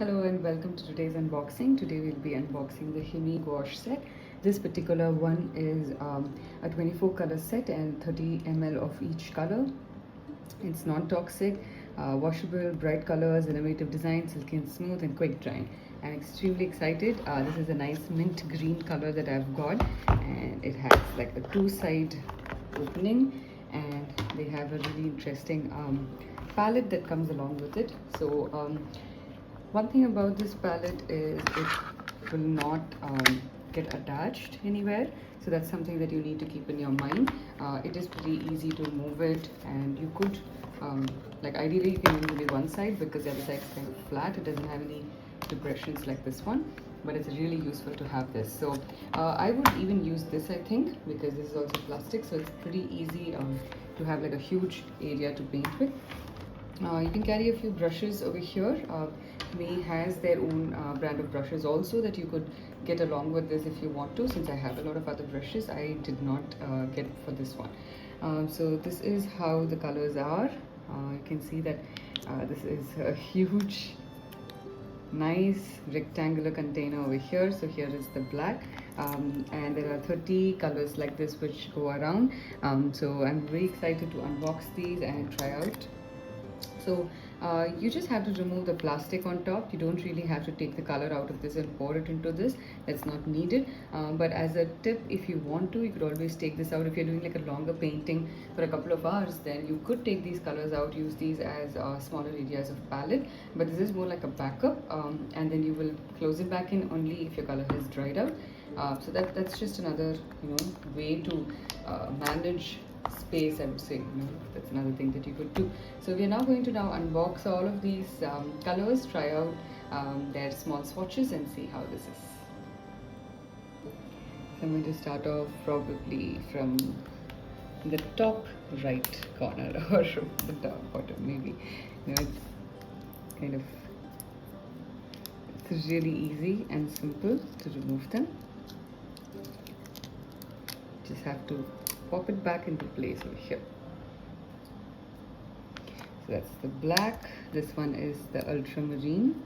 Hello and welcome to today's unboxing. Today we'll be unboxing the Himi Gouache set. This particular one is a 24 color set and 30 ml of each color. It's non-toxic, washable, bright colors, innovative design, silky and smooth and quick drying. I'm extremely excited. This is a nice mint green color that I've got, and it has like a two-side opening, and they have a really interesting palette that comes along with it. So one thing about this palette is it will not get attached anywhere, so that's something that you need to keep in your mind. It is pretty easy to move it, and you could like ideally you can use only one side because the other side is kind of flat. It doesn't have any depressions like this one, but it's really useful to have this. So I would even use this, I think, because this is also plastic, so it's pretty easy to have like a huge area to paint with. You can carry a few brushes over here. Himi has their own brand of brushes also that you could get along with this if you want to. Since I have a lot of other brushes, I did not get for this one. So this is how the colors are. You can see that this is a huge, nice rectangular container over here. So here is the black, and there are 30 colors like this which go around. So I'm very excited to unbox these and try out. So you just have to remove the plastic on top. You don't really have to take the color out of this and pour it into this. That's not needed. But as a tip, if you want to, you could always take this out. If you're doing like a longer painting for a couple of hours, then you could take these colors out, use these as smaller areas of palette. But this is more like a backup, and then you will close it back in only if your color has dried out. So that's just another way to manage space, I would say. That's another thing that you could do. So we are now going to unbox all of these colors, try out their small swatches and see how this is. So I'm going to start off probably from the top right corner or from the top bottom, maybe. It's kind of, it's really easy and simple to remove them. Just have to pop it back into place over here. So that's the black. This one is the ultramarine.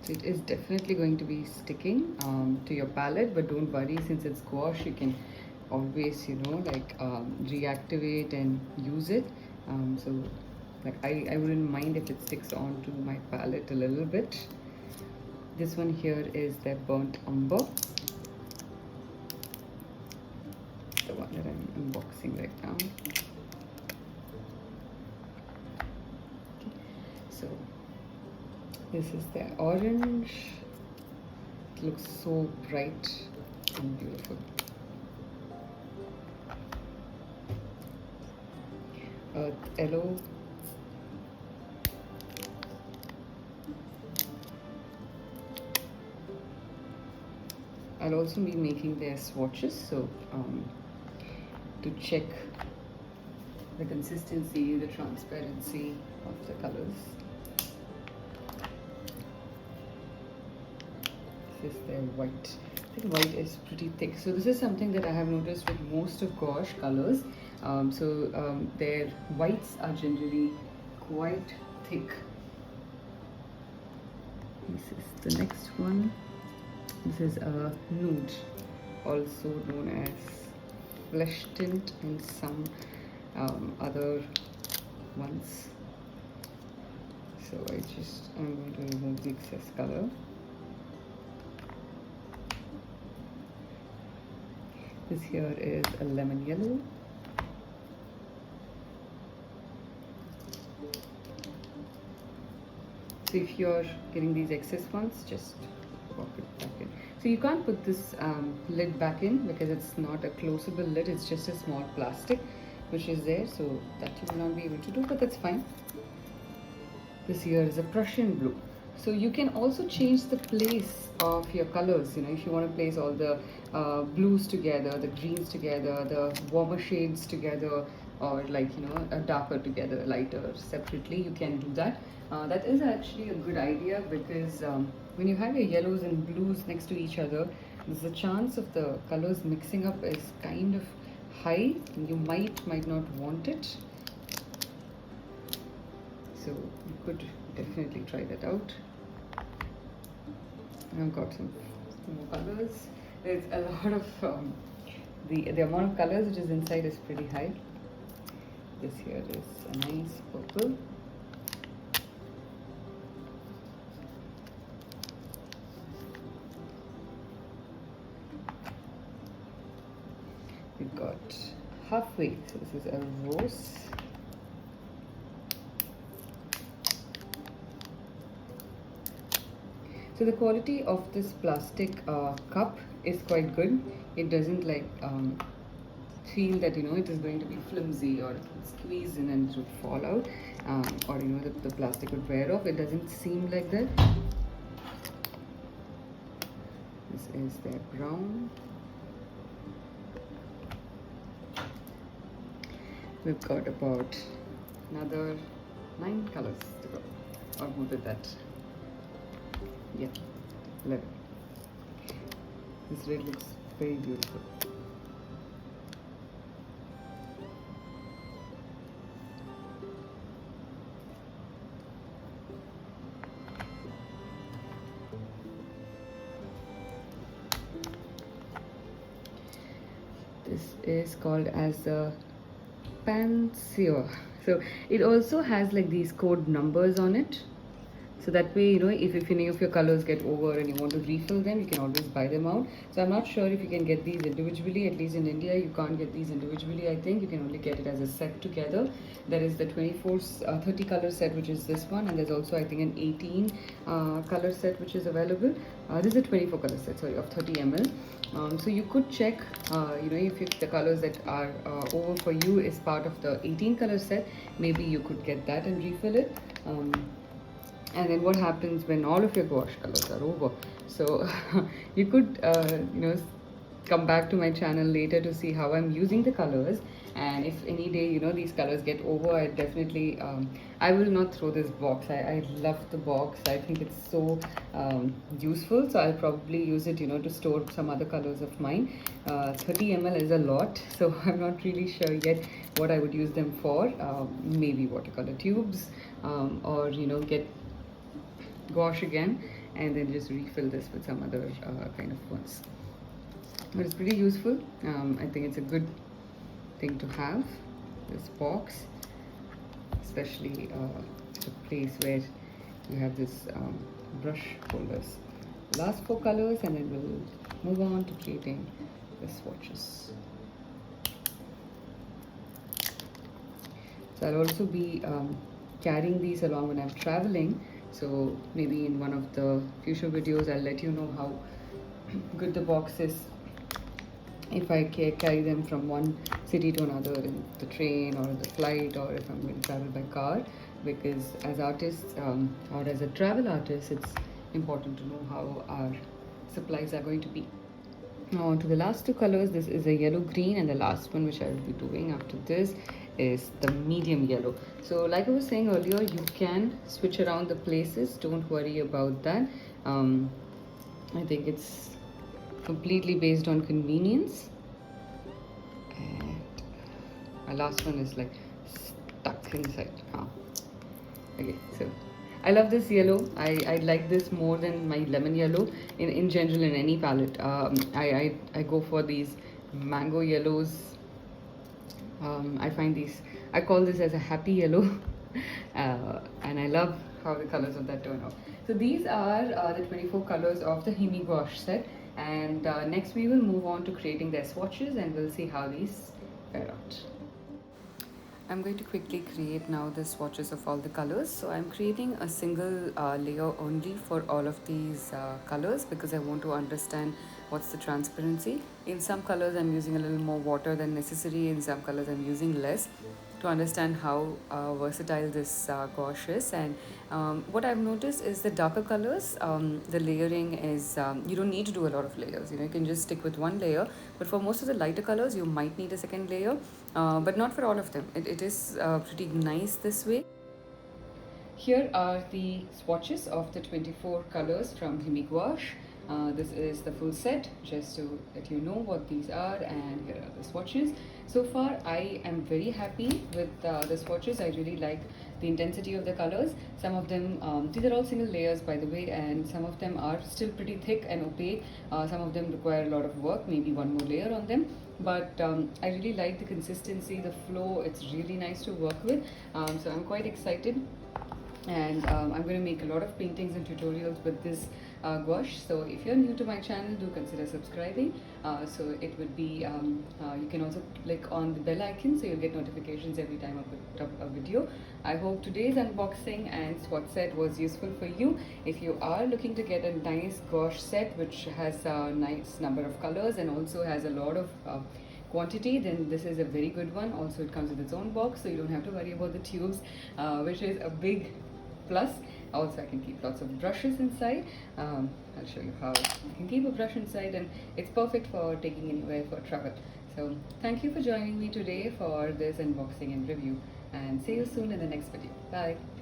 So it is definitely going to be sticking to your palette, but don't worry, since it's gouache, you can always reactivate and use it. So like I wouldn't mind if it sticks onto my palette a little bit. This one here is the burnt umber, the one that I'm unboxing right now. Okay. So this is the orange. It looks so bright and beautiful. Yellow. I'll also be making their swatches, so to check the consistency, the transparency of the colors. This is their white. I think white is pretty thick. So this is something that I have noticed with most of gouache colors. Their whites are generally quite thick. This is the next one. This is a nude, also known as flesh tint, and some other ones. So I'm going to remove the excess color. This here is a lemon yellow. So if you're getting these excess ones, just pop it back in. So you can't put this lid back in because it's not a closable lid, it's just a small plastic which is there, so that you will not be able to do, but that's fine. This here is a Prussian blue. So you can also change the place of your colors, if you want to place all the blues together, the greens together, the warmer shades together, or a darker together, lighter separately, you can do that. That is actually a good idea because when you have your yellows and blues next to each other, there's a chance of the colors mixing up is kind of high. You might not want it. so you could definitely try that out. I've got some more colors. There's a lot of the amount of colors which is inside is pretty high. This here is a nice purple. We've got halfway, so this is a rose. So the quality of this plastic cup is quite good. It doesn't like feel that it is going to be flimsy or squeeze in and it would fall out, or the plastic would wear off. It doesn't seem like that. This is their brown. We've got about another 9 colors to go, or more than that. Yeah, 11. This red looks very beautiful. This is called as the Panseer. So it also has like these code numbers on it. So that way, if any of your colors get over and you want to refill them, you can always buy them out. So I'm not sure if you can get these individually. At least in India, you can't get these individually. I think you can only get it as a set together. There is the 30 color set, which is this one, and there's also I think an 18 color set which is available. This is a 24 color set, sorry, of 30 ml. So you could check, if the colors that are over for you is part of the 18 color set, maybe you could get that and refill it. And then what happens when all of your gouache colors are over? So you could, come back to my channel later to see how I'm using the colors. And if any day, these colors get over, I definitely, I will not throw this box. I love the box. I think it's so useful. So I'll probably use it, to store some other colors of mine. 30 ml is a lot. So I'm not really sure yet what I would use them for. Maybe watercolor tubes, or, get gouache again and then just refill this with some other kind of ones. But it's pretty useful. I think it's a good thing to have, this box, especially the place where you have this brush holders. Last 4 colors and then we'll move on to creating the swatches. So I'll also be carrying these along when I'm traveling. So maybe in one of the future videos, I'll let you know how good the box is if I carry them from one city to another in the train or the flight, or if I'm going to travel by car. Because as artists or as a travel artist, it's important to know how our supplies are going to be. Now on to the last 2 colors. This is a yellow green, and the last one which I will be doing after this is the medium yellow. So like I was saying earlier, you can switch around the places, don't worry about that. I think it's completely based on convenience. And my last one is like stuck inside. Okay, so I love this yellow. I like this more than my lemon yellow in general in any palette. I go for these mango yellows. I find these, I call this as a happy yellow. And I love how the colors of that turn out. So these are the 24 colors of the Himi Gouache set. And next we will move on to creating their swatches, and we'll see how these fare out. I'm going to quickly create now the swatches of all the colors. So I'm creating a single layer only for all of these colors, because I want to understand what's the transparency. In some colors I'm using a little more water than necessary, in some colors I'm using less, to understand how versatile this gouache is. And what I've noticed is the darker colors, the layering is, you don't need to do a lot of layers, you can just stick with 1 layer. But for most of the lighter colors you might need a second layer, but not for all of them. It is pretty nice this way. Here are the swatches of the 24 colors from Himi Gouache. This is the full set, just to let you know what these are, and here are the swatches. So far I am very happy with the swatches. I really like the intensity of the colors. Some of them, these are all single layers by the way, and some of them are still pretty thick and opaque. Some of them require a lot of work, maybe one more layer on them, but I really like the consistency, the flow. It's really nice to work with, so I'm quite excited. And I'm going to make a lot of paintings and tutorials with this gouache. So if you're new to my channel, do consider subscribing. So it would be, you can also click on the bell icon so you'll get notifications every time I put up a video. I hope today's unboxing and swatch set was useful for you. If you are looking to get a nice gouache set which has a nice number of colors and also has a lot of quantity, then this is a very good one. Also, it comes with its own box, so you don't have to worry about the tubes, which is a big plus. Also, I can keep lots of brushes inside. I'll show you how you can keep a brush inside, and it's perfect for taking anywhere for travel. So thank you for joining me today for this unboxing and review, and see you soon in the next video. Bye.